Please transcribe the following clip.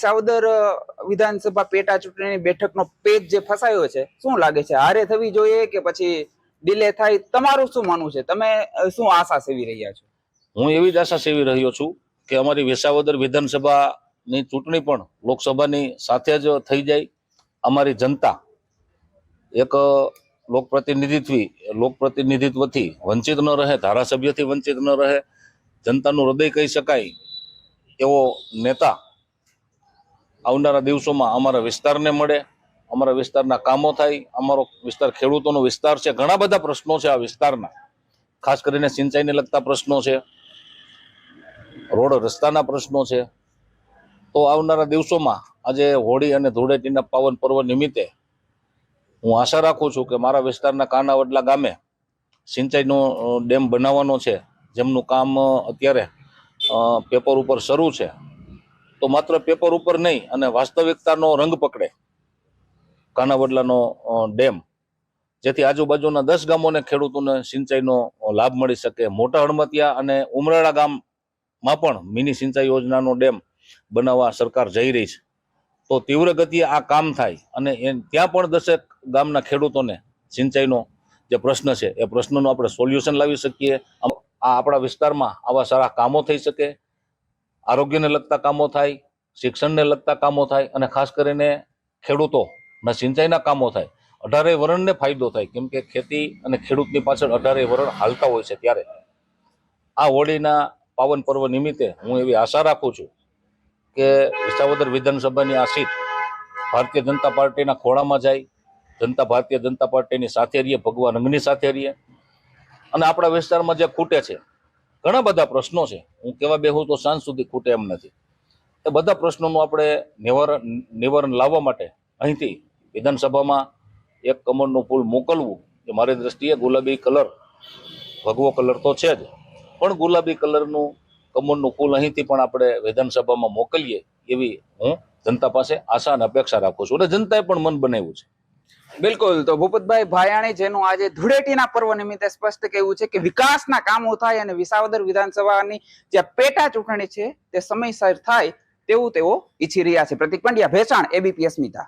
વિસાવદર વિધાનસભા પેટા ચૂંટણીની બેઠકનો પેજ જે ફસાયો છે, શું લાગે છે, હારે થવી જોઈએ કે પછી ડિલે થાય? તમારું શું માનવું છે? તમે શું આશા સેવી રહ્યા છો? હું એવી જ આશા સેવી રહ્યો છું કે અમારી વિસાવદર વિધાનસભાની ચૂંટણી પણ લોકસભાની સાથે જ થઈ જાય. અમારી જનતા એક લોકપ્રતિનિધિત્વથી વંચિત ન રહે, ધારાસભ્યથી વંચિત ન રહે, જનતાનું હૃદય કહી શકાય એવો નેતા આવનારા દિવસોમાં અમારા વિસ્તારને મળે, અમારા વિસ્તારના કામો થાય. અમારો વિસ્તાર ખેડૂતોનો વિસ્તાર છે, ઘણા બધા પ્રશ્નો છે આ વિસ્તારના, ખાસ કરીને સિંચાઈને લગતા પ્રશ્નો છે, રોડ રસ્તાના પ્રશ્નો છે. તો આવનારા દિવસોમાં આજે હોળી અને ધૂળેટીના પાવન પર્વ નિમિત્તે હું આશા રાખું છું કે મારા વિસ્તારના કાનાવડલા ગામે સિંચાઈનો ડેમ બનાવવાનો છે, જેમનું કામ અત્યારે પેપર ઉપર શરૂ છે. તો માત્ર પેપર ઉપર નહીં અને વાસ્તવિકતાનો રંગ પકડે કાનાવડલાનો ડેમ, જેથી આજુબાજુના 10 ગામોને ખેડૂતોને સિંચાઈનો લાભ મળી શકે. મોટા હળમતિયા અને ઉમરાળા ગામમાં પણ મિની સિંચાઈ યોજનાનો ડેમ બનાવવા સરકાર જઈ રહી છે. તો તીવ્ર ગતિએ આ કામ થાય અને ત્યાં પણ 10 ગામના ખેડૂતોને સિંચાઈનો જે પ્રશ્ન છે એ પ્રશ્નનું આપણે સોલ્યુશન લાવી શકીએ. આ આપણા વિસ્તારમાં આવા સારા કામો થઈ શકે, આરોગ્યને લગતા કામો થાય, શિક્ષણને લગતા કામો થાય અને ખાસ કરીને ખેડૂતોના સિંચાઈના કામો થાય. 18 વરણને ફાયદો થાય, કેમ કે ખેતી અને ખેડૂતની પાછળ 18 વરણ હાલતા હોય છે. ત્યારે આ હોળીના પાવન પર્વ નિમિત્તે હું એવી આશા રાખું છું કે વિસાવદર વિધાનસભાની આ સીટ ભારતીય જનતા પાર્ટીના ખોળામાં જાય, જનતા ભારતીય જનતા પાર્ટીની સાથે રહીએ, ભગવા રંગની સાથે રહીએ. અને આપણા વિસ્તારમાં જે ખૂટે છે, ઘણા બધા પ્રશ્નો છે, હું કહેવા બેહું તો સાંજ સુધી ખૂટે એમ નથી. એ બધા પ્રશ્નોનું આપણે નિવારણ લાવવા માટે અહીંથી વિધાનસભામાં એક કમળનું ફૂલ મોકલવું એ મારી દ્રષ્ટિએ ગુલાબી કલર, ભગવો કલર તો છે જ, પણ ગુલાબી કલરનું કમળનું ફૂલ અહીંથી પણ આપણે વિધાનસભામાં મોકલીએ એવી હું જનતા પાસે આશા અને અપેક્ષા રાખું છું અને જનતાએ પણ મન બનાવ્યું છે. બિલકુલ. તો ભૂપતભાઈ ભાયાણી, જેનું આજે ધૂળેટીના પર્વ નિમિત્તે સ્પષ્ટ કહેવું છે કે વિકાસના કામો થાય અને વિસાવદર વિધાનસભાની જે પેટા ચૂંટણી છે તે સમયસર થાય તેવું તેઓ ઈચ્છી રહ્યા છે. પ્રતિક પંડ્યા, ભેસાણ, એબીપી અસ્મિતા.